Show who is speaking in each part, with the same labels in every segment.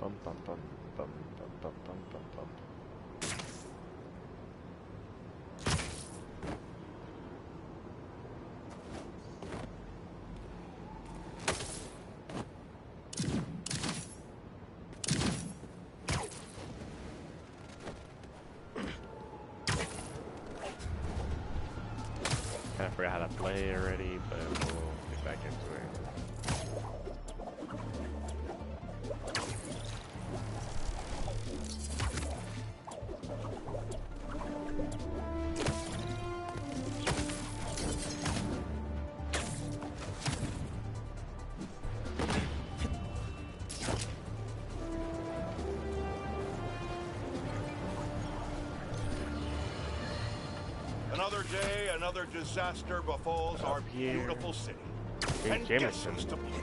Speaker 1: Bum bum bum bum bum bum bum bum bum. I forgot how to play already, but we'll get back into it.
Speaker 2: Another day, another disaster befalls our beautiful city. And guess who's to blame?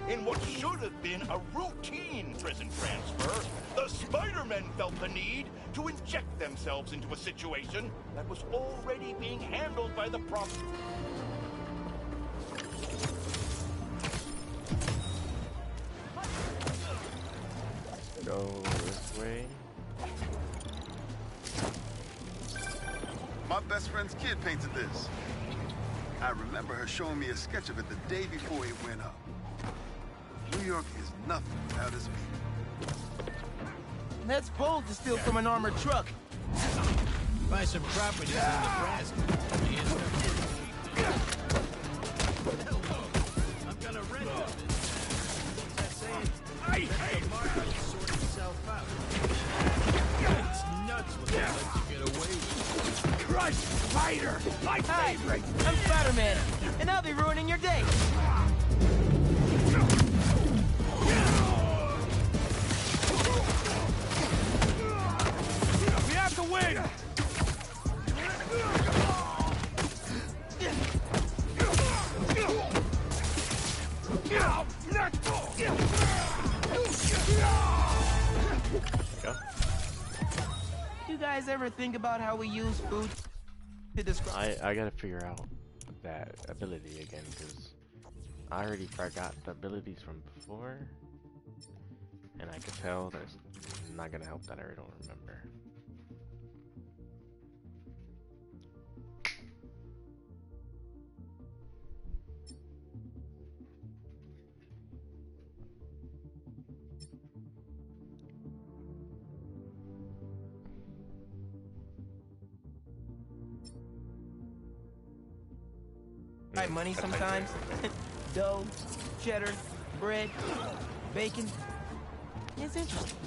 Speaker 2: In what should have been a routine prison transfer, the Spider-Men felt the need to inject themselves into a situation that was already being handled by the prop.
Speaker 1: Go this way.
Speaker 3: My best friend's kid painted this. I remember her showing me a sketch of it the day before it went up. New York is nothing without its people.
Speaker 4: That's bold to steal from an armored truck.
Speaker 5: Buy some properties in Nebraska. I'm gonna rent them. What's that saying? I hate the market sort itself out. It's nuts what they let you get away with.
Speaker 4: Crush Spider! My favorite! I'm Spider-Man, and I'll be ruining your day. We have to win! You guys ever think about how we use food to describe?
Speaker 1: I gotta figure out that ability again, because I already forgot the abilities from before, and I could tell that it's not gonna help that I don't remember.
Speaker 4: Right, money sometimes. Dough, cheddar, bread, bacon. It's interesting.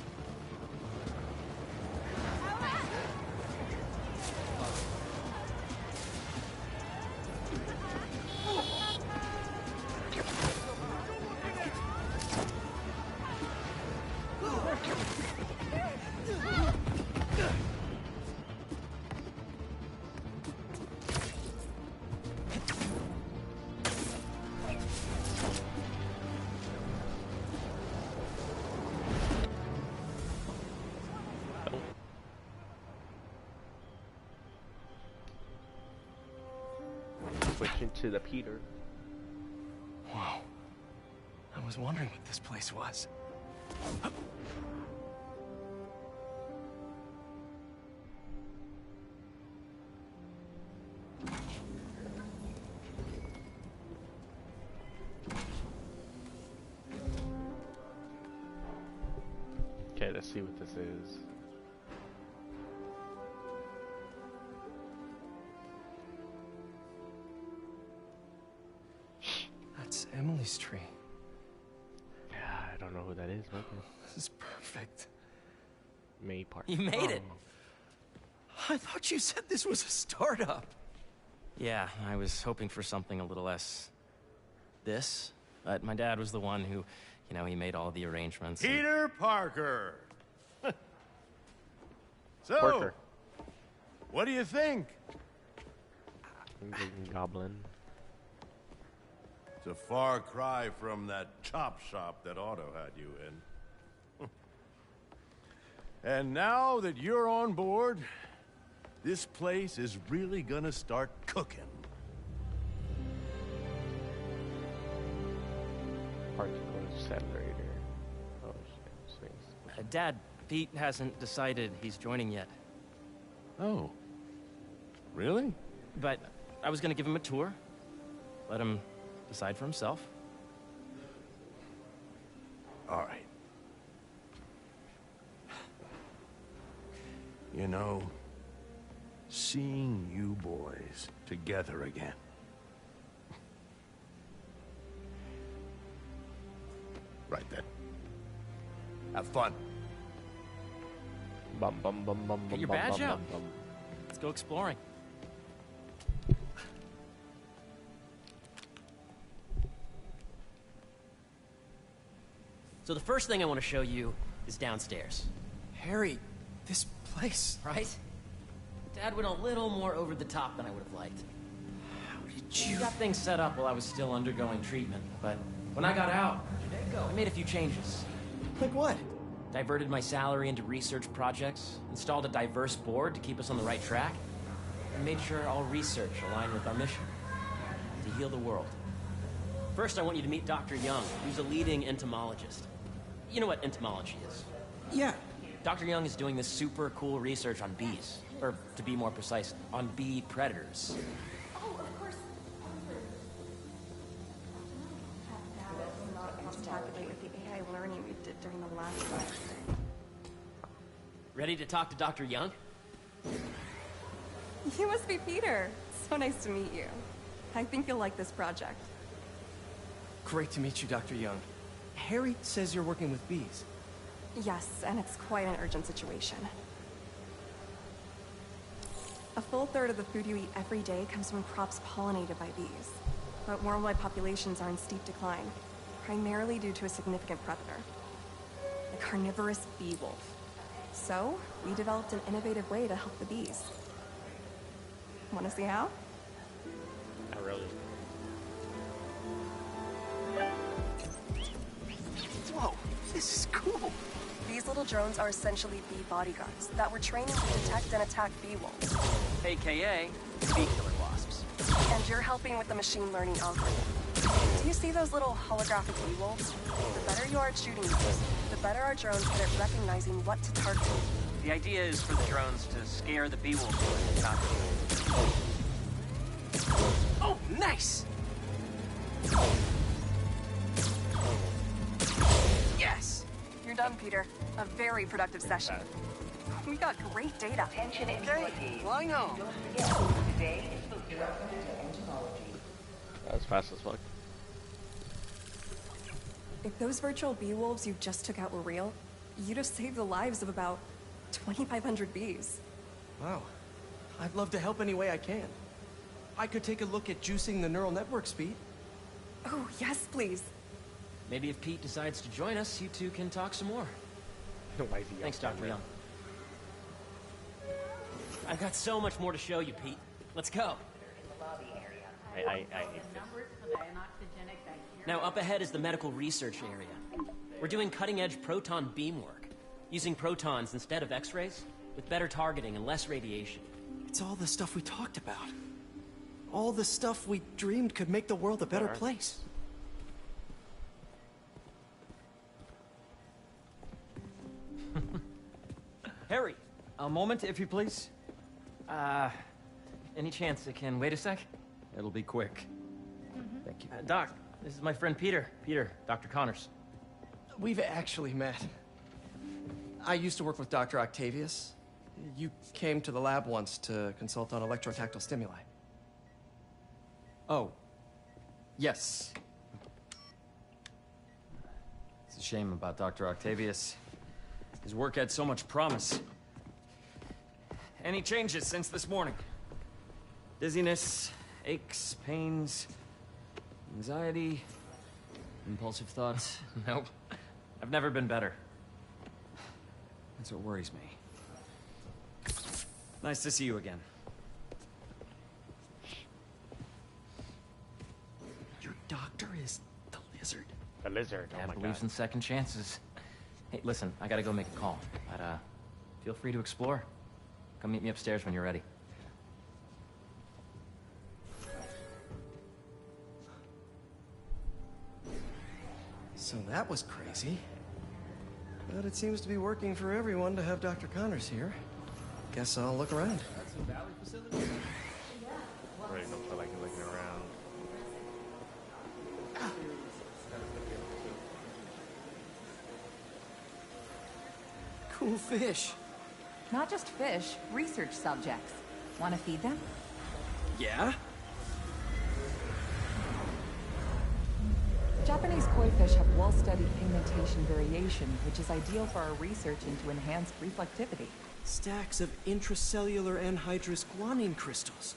Speaker 4: Switching to the Peter. Whoa. I was wondering what this place was.
Speaker 1: Okay, let's see what this is.
Speaker 4: That's Emily's tree.
Speaker 1: Yeah, I don't know who that is, but
Speaker 4: This is perfect.
Speaker 1: May part.
Speaker 4: You made it. I thought you said this was a startup.
Speaker 6: Yeah, I was hoping for something a little less this, but my dad was the one who, you know, he made all the arrangements.
Speaker 2: Peter Parker. So,
Speaker 1: Parker.
Speaker 2: what do you think?
Speaker 1: Green Goblin.
Speaker 2: It's a far cry from that chop shop that Otto had you in. And now that you're on board, this place is really gonna start cooking.
Speaker 1: Particle accelerator. Oh shit, sweet.
Speaker 6: Dad, Pete hasn't decided he's joining yet.
Speaker 5: Oh. Really?
Speaker 6: But I was gonna give him a tour. Let him decide for himself.
Speaker 5: All right. You know, seeing you boys together again. Right then. Have fun.
Speaker 1: Bum bum bum bum
Speaker 6: Get
Speaker 1: bum
Speaker 6: your
Speaker 1: bum
Speaker 6: badge
Speaker 1: bum
Speaker 6: out.
Speaker 1: bum.
Speaker 6: Let's go exploring.
Speaker 7: So the first thing I want to show you is downstairs,
Speaker 4: Harry, this place.
Speaker 7: right? Dad went a little more over the top than I would have liked.
Speaker 6: We got things set up while I was still undergoing treatment, but when I got out, I made a few changes.
Speaker 4: Like what?
Speaker 7: Diverted my salary into research projects, installed a diverse board to keep us on the right track, and made sure all research aligned with our mission, to heal the world. First, I want you to meet Dr. Young, who's a leading entomologist. You know what entomology is?
Speaker 4: Yeah.
Speaker 7: Dr. Young is doing this super cool research on bees, or to be more precise, on bee predators.
Speaker 8: Oh, of course. Calculate with the AI learning we did during the last class.
Speaker 7: Ready to talk to Dr. Young?
Speaker 8: You must be Peter. So nice to meet you. I think you'll like this project.
Speaker 4: Great to meet you, Dr. Young. Harry says you're working with bees.
Speaker 8: Yes, and it's quite an urgent situation. A full third of the food you eat every day comes from crops pollinated by bees. But worldwide populations are in steep decline, primarily due to a significant predator, the carnivorous bee wolf. So, we developed an innovative way to help the bees. Want to see how?
Speaker 1: Not really.
Speaker 4: Whoa, this is cool.
Speaker 8: These little drones are essentially bee bodyguards that were trained to detect and attack bee wolves.
Speaker 7: AKA bee killer wasps.
Speaker 8: And you're helping with the machine learning algorithm. Do you see those little holographic bee wolves? The better you are at shooting these, the better our drones get at recognizing what to target.
Speaker 7: The idea is for the drones to scare the bee wolves, not
Speaker 4: Oh, nice! Yes!
Speaker 8: You're done, Peter. A very productive session. We got great data.
Speaker 9: Attention
Speaker 4: Okay, well, I know.
Speaker 9: Today is book development and entomology.
Speaker 1: That was fast as fuck.
Speaker 8: If those virtual bee wolves you just took out were real, you'd have saved the lives of about 2,500 bees.
Speaker 4: Wow. I'd love to help any way I can. I could take a look at juicing the neural network speed.
Speaker 8: Oh, yes, please.
Speaker 7: Maybe if Pete decides to join us, you two can talk some more.
Speaker 1: Why is he
Speaker 7: Thanks,
Speaker 1: young?
Speaker 7: Dr. Young. I've got so much more to show you, Pete. Let's go.
Speaker 1: I hate this.
Speaker 7: Now, up ahead is the medical research area. We're doing cutting-edge proton beam work, using protons instead of X-rays, with better targeting and less radiation.
Speaker 4: It's all the stuff we talked about. All the stuff we dreamed could make the world a better place.
Speaker 6: Harry, a moment, if you please. Any chance it can wait a sec? It'll be quick. Thank you. Doc, this is my friend Peter. Peter, Dr. Connors.
Speaker 4: We've actually met. I used to work with Dr. Octavius. You came to the lab once to consult on electrotactile stimuli.
Speaker 6: Oh. Yes. It's a shame about Dr. Octavius. His work had so much promise. Any changes since this morning? Dizziness, aches, pains, anxiety, impulsive thoughts? Nope. I've never been better. That's what worries me. Nice to see you again.
Speaker 4: Your doctor is the lizard.
Speaker 1: The lizard. Oh
Speaker 6: Dad
Speaker 1: my
Speaker 6: believes
Speaker 1: god.
Speaker 6: in second chances. Hey, listen, I gotta go make a call. But, feel free to explore. Come meet me upstairs when you're ready.
Speaker 4: So that was crazy. But it seems to be working for everyone to have Dr. Connors here. Guess I'll look around.
Speaker 1: Right, don't feel like looking around.
Speaker 4: Cool fish.
Speaker 9: Not just fish, research subjects. Want to feed them?
Speaker 4: Yeah?
Speaker 9: Japanese koi fish have well-studied pigmentation variation, which is ideal for our research into enhanced reflectivity.
Speaker 4: Stacks of intracellular anhydrous guanine crystals.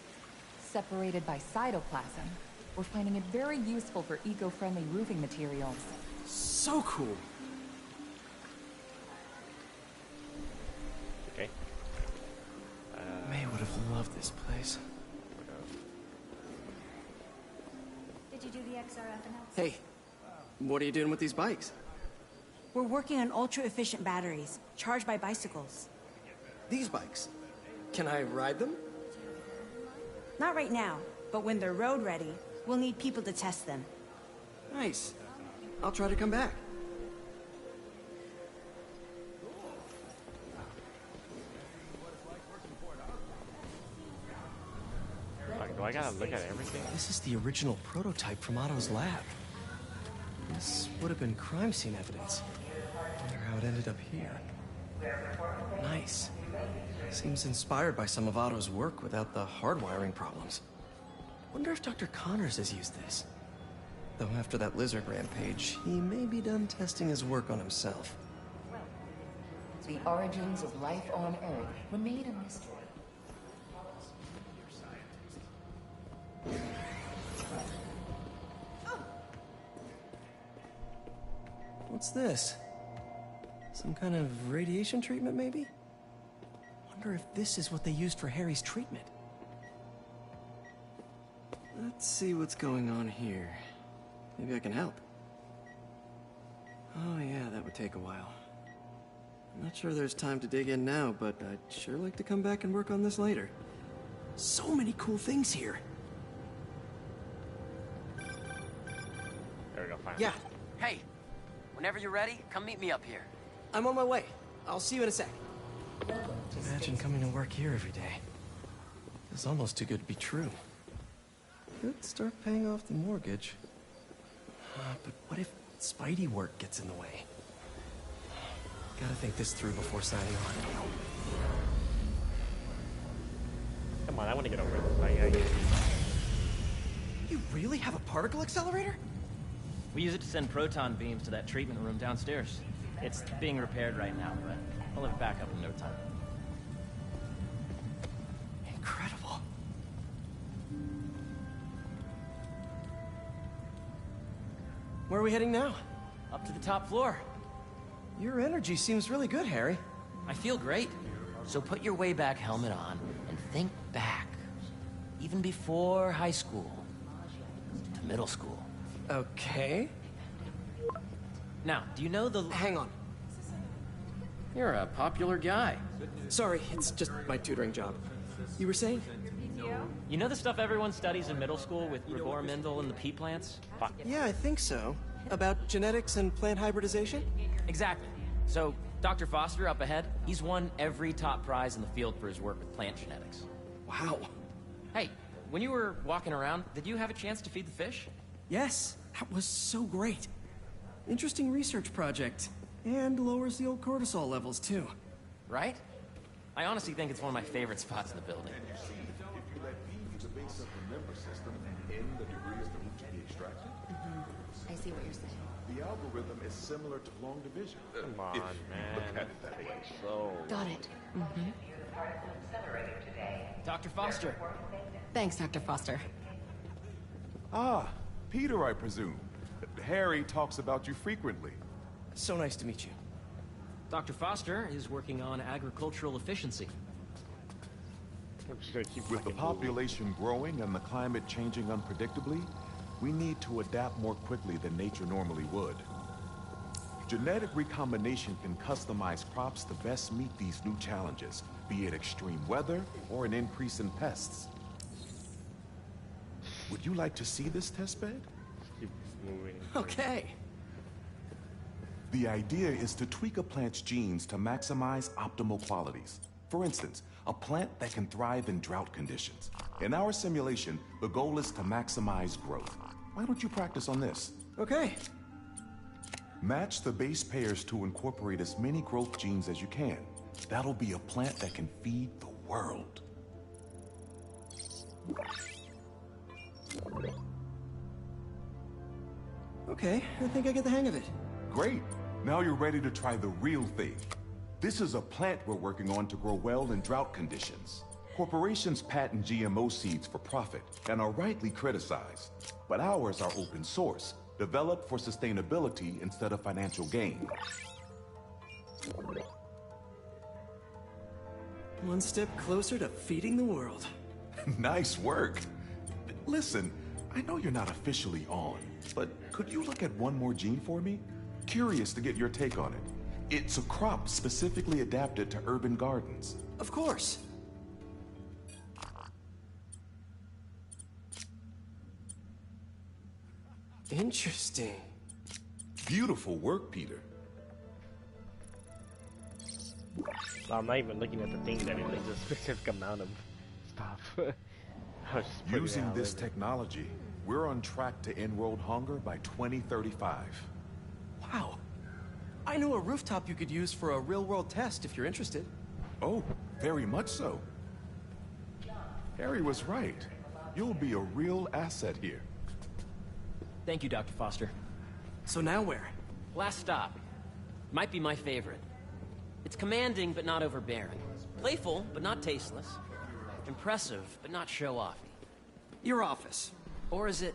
Speaker 9: Separated by cytoplasm, we're finding it very useful for eco-friendly roofing materials.
Speaker 4: So cool.
Speaker 1: Okay.
Speaker 4: May would have loved this place.
Speaker 10: Did you do the XRF analysis?
Speaker 4: Hey, what are you doing with these bikes?
Speaker 10: We're working on ultra-efficient batteries, charged by bicycles.
Speaker 4: These bikes? Can I ride them?
Speaker 10: Not right now, but when they're road ready, we'll need people to test them.
Speaker 4: Nice. I'll try to come back.
Speaker 1: Like, do I gotta look at everything?
Speaker 4: This is the original prototype from Otto's lab. This would have been crime scene evidence. Wonder how it ended up here. Nice. Seems inspired by some of Otto's work without the hardwiring problems. Wonder if Dr. Connors has used this. Though after that lizard rampage, he may be done testing his work on himself.
Speaker 9: The origins of life on Earth remain a mystery.
Speaker 4: What's this? Some kind of radiation treatment, maybe? Wonder if this is what they used for Harry's treatment. Let's see what's going on here. Maybe I can help. Oh yeah, that would take a while. I'm not sure there's time to dig in now, but I'd sure like to come back and work on this later. So many cool things here.
Speaker 1: There we go, fine.
Speaker 4: Yeah,
Speaker 11: Hey, whenever you're ready, come meet me up here.
Speaker 4: I'm on my way. I'll see you in a sec. Imagine coming to work here every day. It's almost too good to be true. Could start paying off the mortgage. But what if Spidey work gets in the way? Gotta think this through before signing on.
Speaker 1: Come on, I want to get over this.
Speaker 4: You really have a particle accelerator?
Speaker 7: We use it to send proton beams to that treatment room downstairs. It's being repaired right now, but I'll have it back up in no time.
Speaker 4: Incredible. Where are we heading now?
Speaker 7: Up to the top floor.
Speaker 4: Your energy seems really good, Harry.
Speaker 7: I feel great. So put your way back helmet on and think back. Even before high school. To middle school.
Speaker 4: Okay.
Speaker 7: Now, do you know the...
Speaker 4: Hang on.
Speaker 7: You're a popular guy.
Speaker 4: Sorry, it's just my tutoring job. You were saying?
Speaker 7: You know the stuff everyone studies in middle school with Gregor Mendel and the pea plants?
Speaker 4: Yeah, I think so. About genetics and plant hybridization?
Speaker 7: Exactly. So, Dr. Foster up ahead, he's won every top prize in the field for his work with plant genetics.
Speaker 4: Wow.
Speaker 7: Hey, when you were walking around, did you have a chance to feed the fish?
Speaker 4: Yes, that was so great. Interesting research project. And lowers the old cortisol levels, too.
Speaker 7: Right? I honestly think it's one of my favorite spots in the building.
Speaker 9: I see what you're saying.
Speaker 12: The algorithm is similar to long division.
Speaker 1: Come on, man.
Speaker 12: Look at it that way.
Speaker 1: So...
Speaker 9: Got it.
Speaker 7: Dr. Foster.
Speaker 9: Thanks, Dr. Foster.
Speaker 12: Ah, Peter, I presume. Harry talks about you frequently.
Speaker 4: So nice to meet you.
Speaker 7: Dr. Foster is working on agricultural efficiency.
Speaker 1: I'm just gonna keep
Speaker 12: With the
Speaker 1: fucking
Speaker 12: population growing and the climate changing unpredictably, we need to adapt more quickly than nature normally would. Genetic recombination can customize crops to best meet these new challenges, be it extreme weather or an increase in pests. Would you like to see this testbed?
Speaker 1: keep moving.
Speaker 4: Okay.
Speaker 12: The idea is to tweak a plant's genes to maximize optimal qualities. For instance, a plant that can thrive in drought conditions. In our simulation, the goal is to maximize growth. Why don't you practice on this?
Speaker 4: Okay.
Speaker 12: Match the base pairs to incorporate as many growth genes as you can. That'll be a plant that can feed the world.
Speaker 4: Okay, I think I get the hang of it.
Speaker 12: Great. Now you're ready to try the real thing. This is a plant we're working on to grow well in drought conditions. Corporations patent GMO seeds for profit and are rightly criticized. But ours are open source, developed for sustainability instead of financial gain.
Speaker 4: One step closer to feeding the world.
Speaker 12: Nice work. Listen, I know you're not officially on, but could you look at one more gene for me? Curious to get your take on it. It's a crop specifically adapted to urban gardens.
Speaker 4: Of course. Interesting.
Speaker 12: Beautiful work, Peter.
Speaker 1: I'm not even looking at the thing that it is a specific amount of stuff. I was just putting it
Speaker 12: Using
Speaker 1: out
Speaker 12: this
Speaker 1: there.
Speaker 12: technology, we're on track to end world hunger by 2035.
Speaker 4: Wow. I know a rooftop you could use for a real-world test if you're interested.
Speaker 12: Oh, very much so. Harry was right. You'll be a real asset here.
Speaker 7: Thank you, Dr. Foster.
Speaker 4: So now where?
Speaker 7: Last stop. Might be my favorite. It's commanding, but not overbearing. Playful, but not tasteless. Impressive, but not show-offy.
Speaker 4: Your office.
Speaker 7: Or is it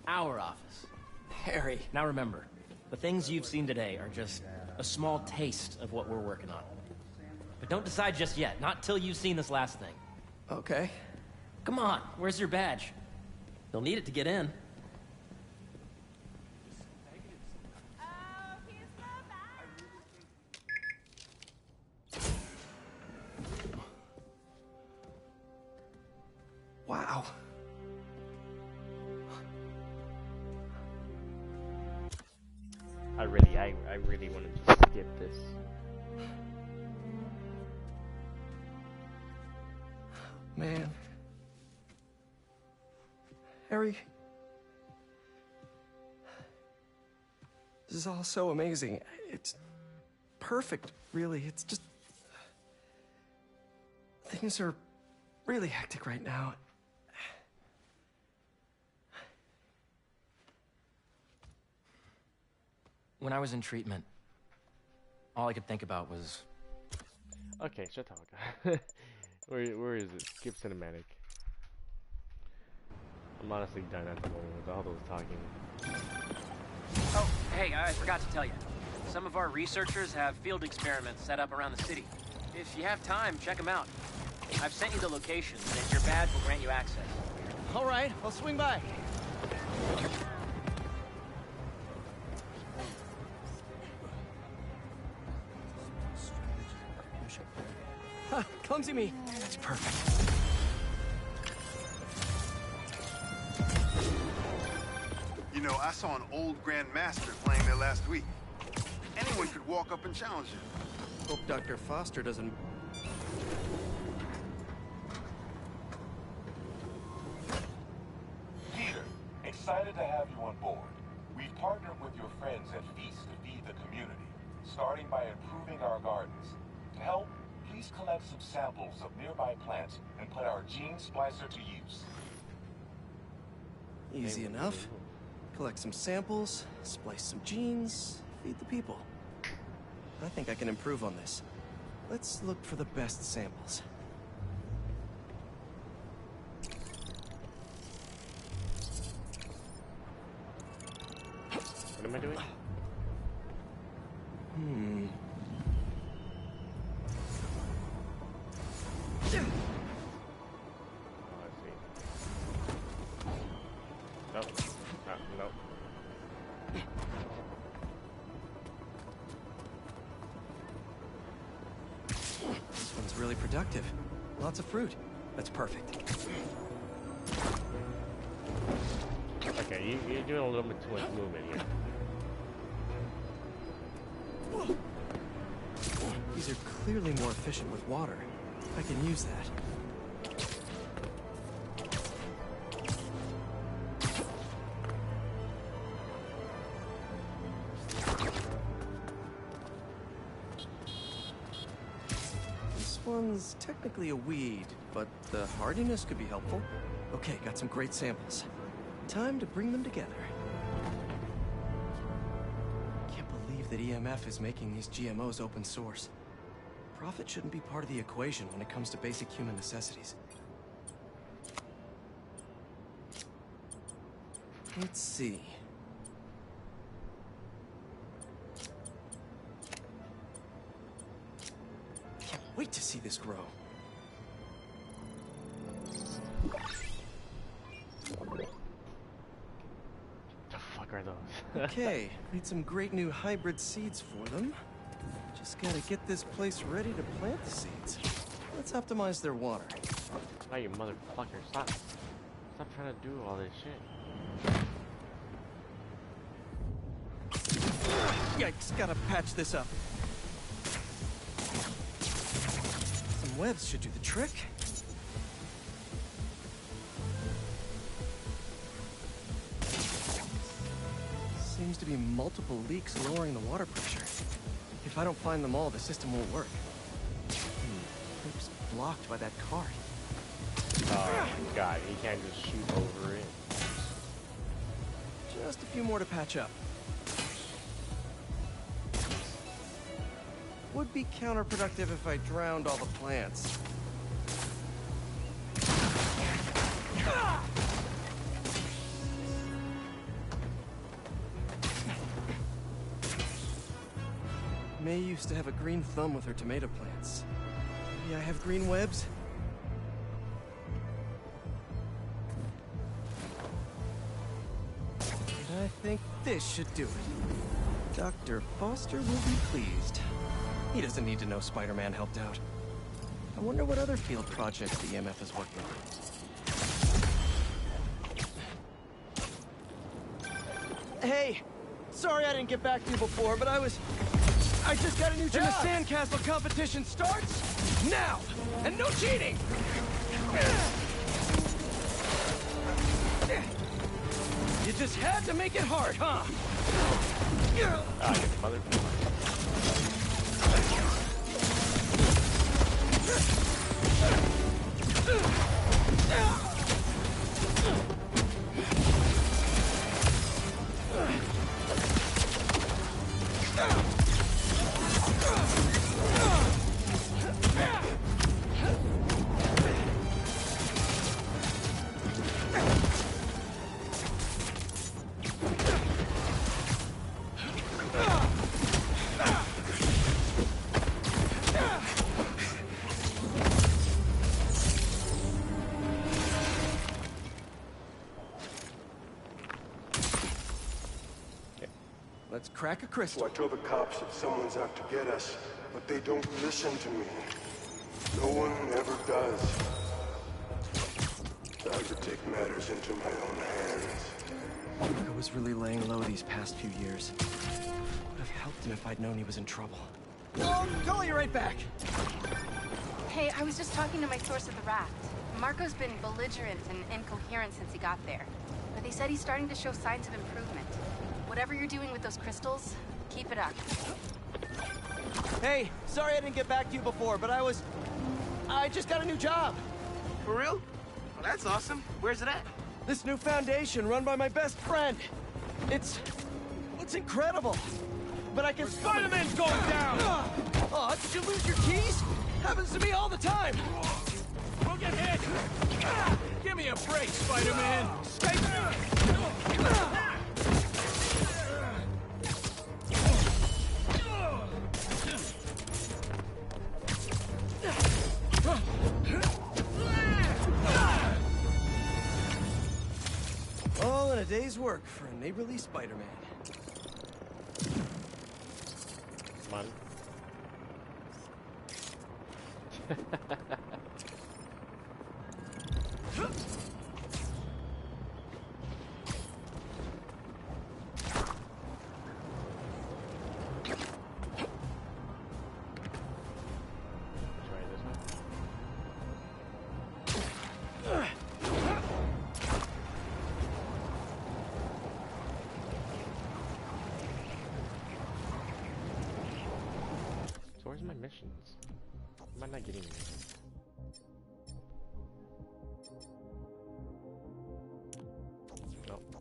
Speaker 7: our office?
Speaker 4: Harry.
Speaker 7: Now remember, the things you've seen today are just a small taste of what we're working on. But don't decide just yet, not till you've seen this last thing.
Speaker 4: Okay.
Speaker 7: Come on, where's your badge? You'll need it to get in.
Speaker 4: Wow.
Speaker 1: I really want to just skip this.
Speaker 4: Man. Harry. This is all so amazing. It's perfect, really. It's just... Things are really hectic right now.
Speaker 7: When I was in treatment, all I could think about was...
Speaker 1: Okay, shut up. Where is it? Skip cinematic. I'm honestly done at the moment with all those talking.
Speaker 11: Oh, hey, I forgot to tell you. Some of our researchers have field experiments set up around the city. If you have time, check them out. I've sent you the locations, and your badge will grant you access.
Speaker 4: All right, I'll swing by. Clumsy me. That's perfect.
Speaker 3: You know, I saw an old Grand Master playing there last week. Anyone could walk up and challenge him.
Speaker 4: Hope Dr. Foster doesn't...
Speaker 12: Peter, excited to have you on board. We've partnered with your friends at Feast to feed the community, starting by improving our gardens. To help, please collect some samples of nearby plants and put our gene splicer to use.
Speaker 4: Easy enough. Collect some samples, splice some genes, feed the people. I think I can improve on this. Let's look for the best samples.
Speaker 1: What am I doing? Oh, I see. Nope. Nope.
Speaker 4: This one's really productive. Lots of fruit. That's perfect.
Speaker 1: Okay, you're doing a little bit too much movement here.
Speaker 4: These are clearly more efficient with water. I can use that. This one's technically a weed, but the hardiness could be helpful. Okay, got some great samples. Time to bring them together. Can't believe that EMF is making these GMOs open source. Profit shouldn't be part of the equation when it comes to basic human necessities. Let's see. Can't wait to see this grow.
Speaker 1: The fuck are those?
Speaker 4: Okay, need some great new hybrid seeds for them. Just gotta get this place ready to plant the seeds. Let's optimize their water.
Speaker 1: Oh, you motherfucker! Stop trying to do all this shit.
Speaker 4: Yikes, gotta patch this up. Some webs should do the trick. Seems to be multiple leaks lowering the water pressure. If I don't find them all, the system won't work. Oops, blocked by that cart.
Speaker 1: Oh my god, he can't just shoot over it.
Speaker 4: Just a few more to patch up. Would be counterproductive if I drowned all the plants. May used to have a green thumb with her tomato plants. Maybe I have green webs? And I think this should do it. Dr. Foster will be pleased. He doesn't need to know Spider-Man helped out. I wonder what other field projects the EMF is working on. Hey! Sorry I didn't get back to you before, but I just got a new gym. The sandcastle competition starts now! And no cheating! You just had to make it hard, huh?
Speaker 1: Ah, you motherfucker.
Speaker 4: Let's crack a crystal.
Speaker 13: So I told the cops that someone's out to get us, but they don't listen to me. No one ever does. Time to take matters into my own hands.
Speaker 4: I was really laying low these past few years. Would have helped him if I'd known he was in trouble. I'll call you right back.
Speaker 14: Hey, I was just talking to my source at the raft. Marco's been belligerent and incoherent since he got there. But they said he's starting to show signs of improvement. Whatever you're doing with those crystals, keep it up.
Speaker 4: Hey, sorry I didn't get back to you before, but I just got a new job.
Speaker 15: For real? Well, that's awesome. Where's it at?
Speaker 4: This new foundation run by my best friend. It's incredible. But I can...
Speaker 5: Spider-Man's going down!
Speaker 4: Oh, did you lose your keys? Happens to me all the time.
Speaker 5: We'll get hit! Give me a break, Spider-Man!
Speaker 4: All in a day's work for a neighborly Spider-Man.
Speaker 1: Come on. missions? Am I not getting anything? Nope.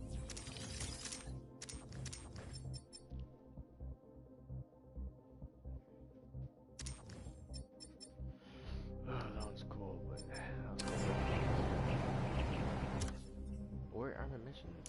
Speaker 1: Oh, that one's cool, but where are my missions?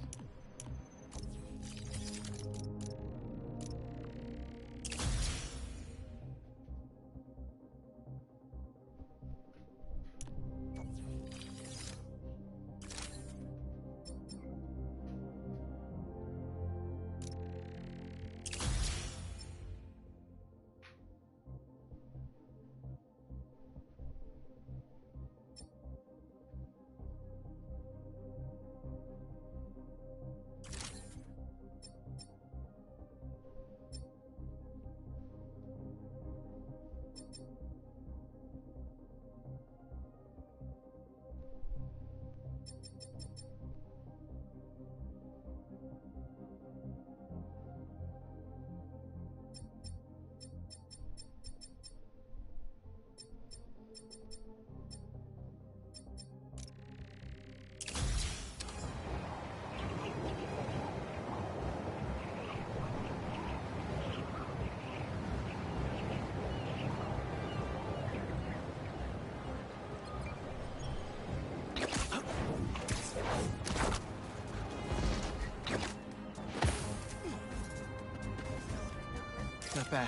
Speaker 4: Not bad.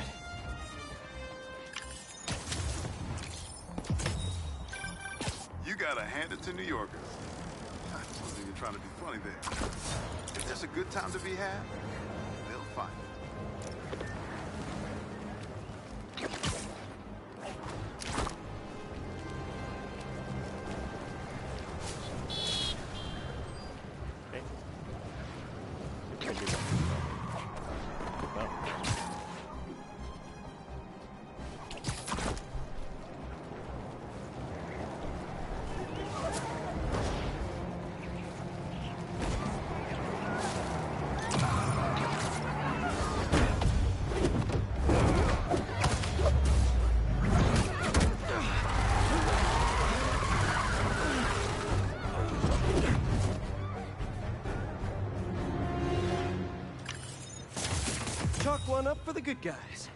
Speaker 3: You gotta hand it to New Yorkers. I wasn't even trying to be funny there. If there's a good time to be had, they'll find it.
Speaker 4: Chalk one up for the good guys.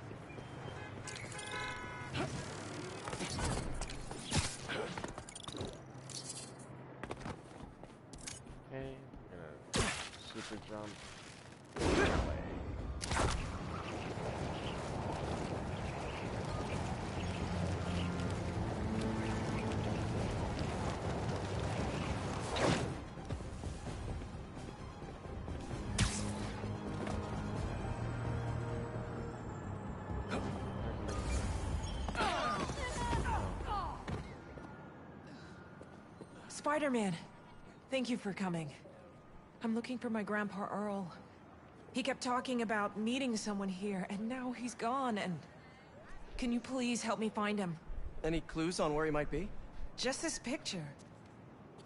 Speaker 1: Okay, I'm gonna super jump that way.
Speaker 16: Spider-Man, thank you for coming. I'm looking for my Grandpa Earl. He kept talking about meeting someone here, and now he's gone, and... Can you please help me find him?
Speaker 4: Any clues on where he might be?
Speaker 16: Just this picture.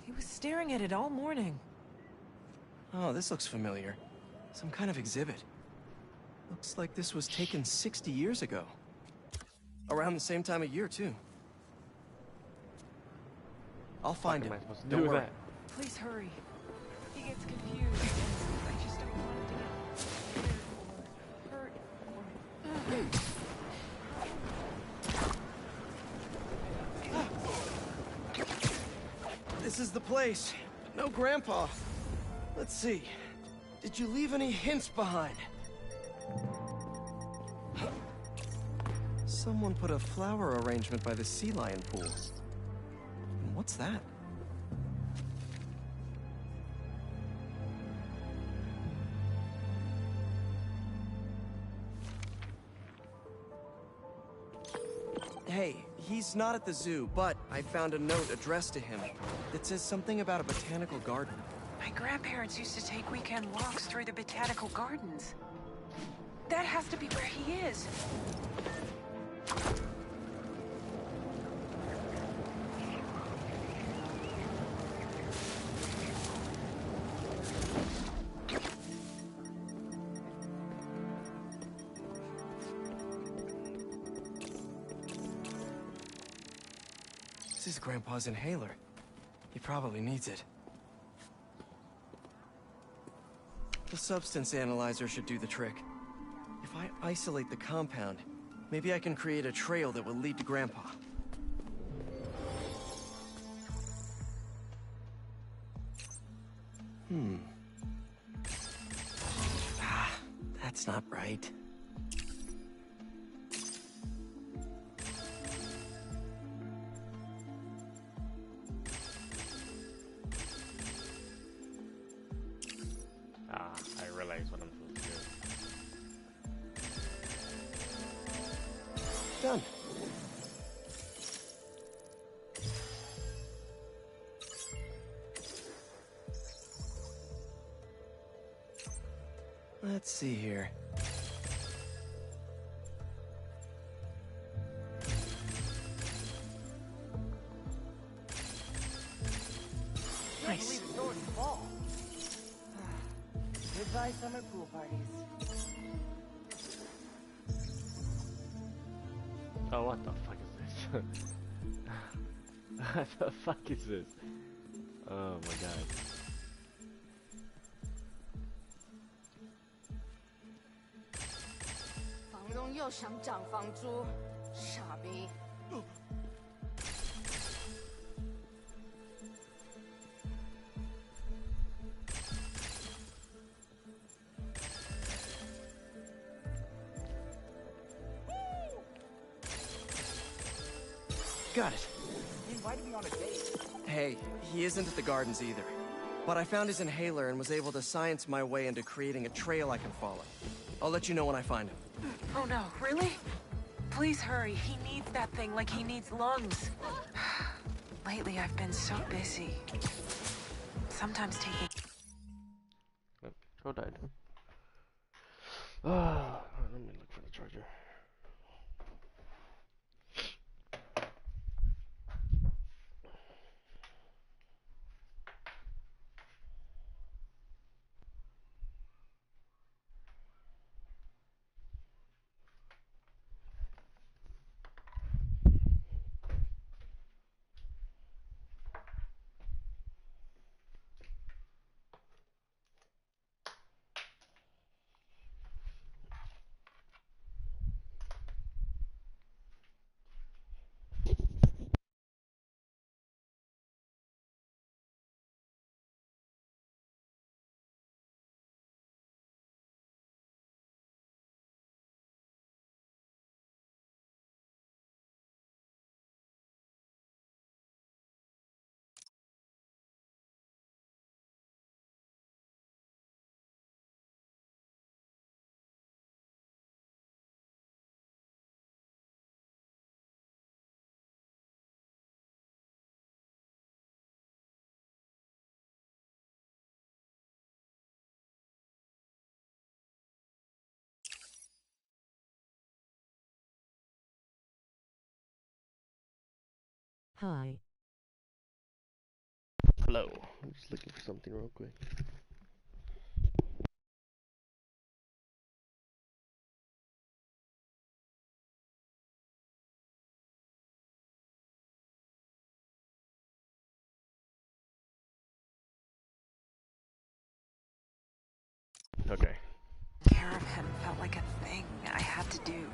Speaker 16: He was staring at it all morning.
Speaker 4: Oh, this looks familiar. Some kind of exhibit. Looks like this was taken 60 years ago. Around the same time of year, too. I'll find him. Don't worry.
Speaker 16: Please hurry. He gets confused. I just don't want him to get hurt or...
Speaker 4: This is the place. No Grandpa. Let's see. Did you leave any hints behind? Someone put a flower arrangement by the sea lion pool. And what's that? Hey, he's not at the zoo, but I found a note addressed to him that says something about a botanical garden.
Speaker 16: My grandparents used to take weekend walks through the botanical gardens. That has to be where he is.
Speaker 4: This is Grandpa's inhaler. He probably needs it. The substance analyzer should do the trick. If I isolate the compound, maybe I can create a trail that will lead to Grandpa. That's not right.
Speaker 1: I realize what I'm supposed to do.
Speaker 4: Done. Let's see here. Nice.
Speaker 17: Goodbye, summer pool parties.
Speaker 1: Oh, what the fuck is this? What the fuck is this? Oh my god.
Speaker 4: Got it.
Speaker 15: He invited me on a date.
Speaker 4: Hey, he isn't at the gardens either. But I found his inhaler and was able to science my way into creating a trail I can follow. I'll let you know when I find him.
Speaker 16: Oh no, really? Please hurry. He needs that thing like he needs lungs. Lately, I've been so busy. Sometimes taking...
Speaker 1: Control died. Oh, let me look for the charger.
Speaker 18: Hi.
Speaker 1: Hello. I'm just looking for something real quick. Okay.
Speaker 16: care of him felt like a thing I had to do.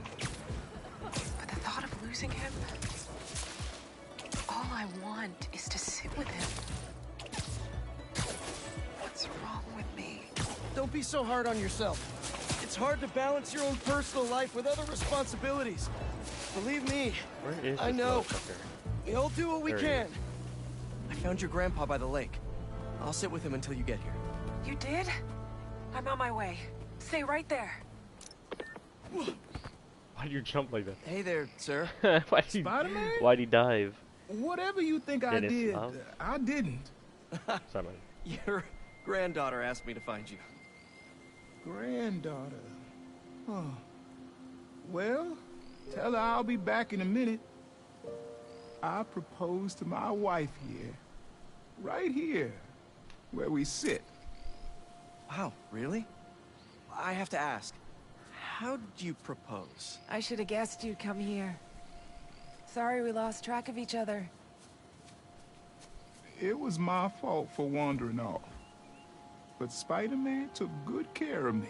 Speaker 16: But the thought of losing him... All I want is to sit with him. What's wrong with me?
Speaker 4: Don't be so hard on yourself. It's hard to balance your own personal life with other responsibilities. Believe me,
Speaker 1: Where is
Speaker 4: I
Speaker 1: this
Speaker 4: know.
Speaker 1: motherfucker?
Speaker 4: We all do what we
Speaker 1: There he
Speaker 4: can.
Speaker 1: is.
Speaker 4: I found your grandpa by the lake. I'll sit with him until you get here.
Speaker 16: You did? I'm on my way. Stay right there.
Speaker 1: Why'd you jump like that?
Speaker 4: Hey there, sir.
Speaker 1: Why'd he,
Speaker 5: Spider-Man?
Speaker 1: why'd he dive?
Speaker 5: Whatever you think I
Speaker 1: Dennis
Speaker 5: did,
Speaker 1: Love?
Speaker 5: I didn't.
Speaker 1: Sorry.
Speaker 4: Your granddaughter asked me to find you.
Speaker 5: Granddaughter. Oh. Well, tell her I'll be back in a minute. I proposed to my wife here. Right here, where we sit.
Speaker 4: Wow, really? I have to ask, how did you propose?
Speaker 16: I should have guessed you'd come here. Sorry we lost track of each other.
Speaker 5: It was my fault for wandering off. But Spider-Man took good care of me.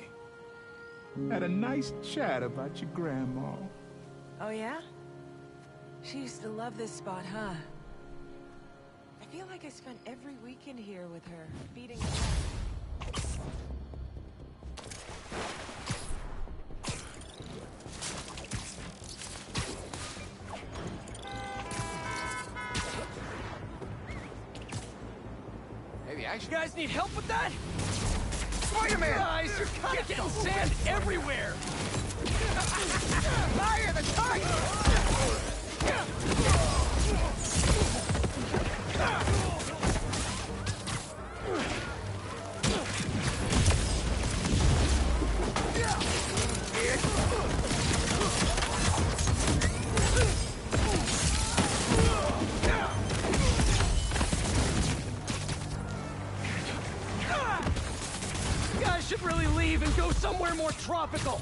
Speaker 5: Had a nice chat about your grandma.
Speaker 16: Oh, yeah? She used to love this spot, huh? I feel like I spent every weekend here with her, feeding her.
Speaker 19: Maybe I should.
Speaker 20: You guys need help with that? Spider-Man! Guys, you're kind of getting sand everywhere! Fire the target! You guys should really leave and go somewhere more tropical.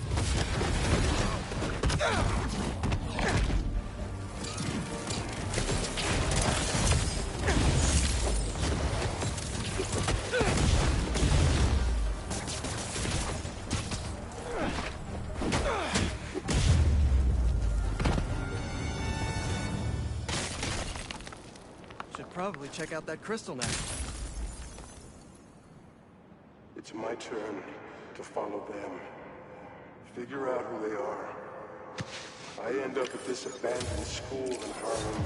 Speaker 4: Should probably check out that crystal now.
Speaker 13: It's my turn to follow them. Figure out who they are. I end up at this abandoned school in Harlem.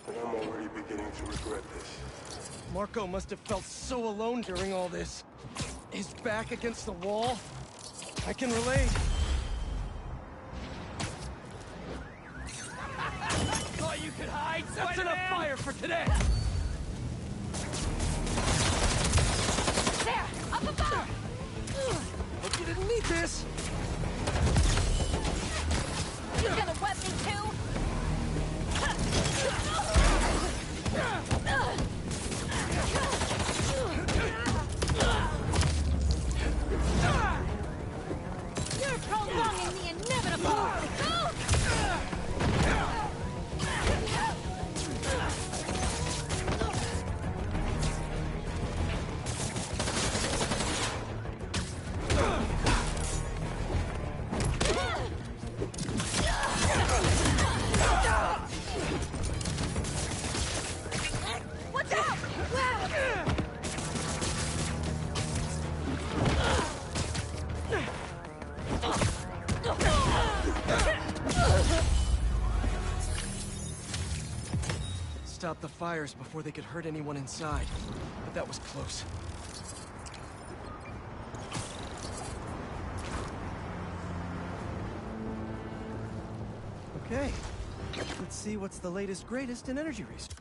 Speaker 13: And I'm already beginning to regret this.
Speaker 20: Marco must have felt so alone during all this. His back against the wall. I can relate. Thought you could hide? That's enough fire for today!
Speaker 14: There! Up above!
Speaker 20: Hope you didn't need this!
Speaker 14: You gonna wet me too? You're prolonging the inevitable! What's up?
Speaker 20: Stop the fires before they could hurt anyone inside. But that was close.
Speaker 4: Okay, let's see what's the latest greatest in energy research.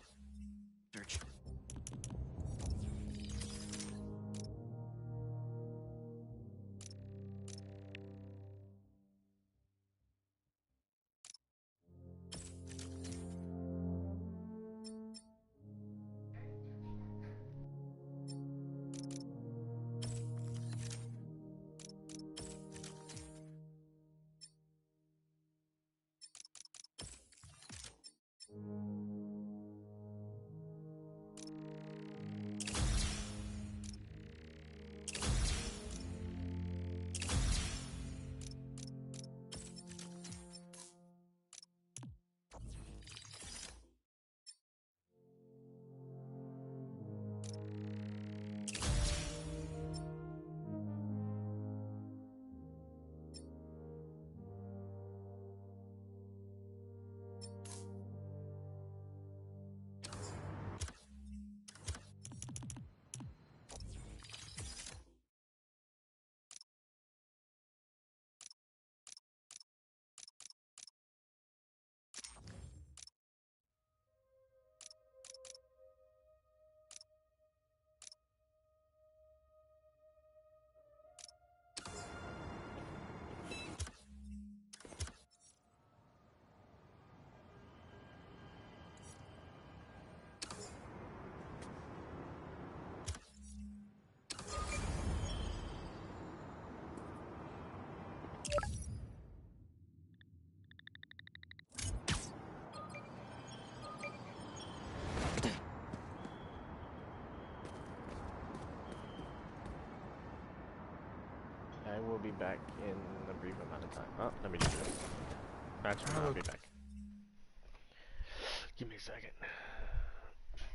Speaker 1: I will be back in a brief amount of time. Oh, let me do this. Actually, no, I'll be back. Give me a second.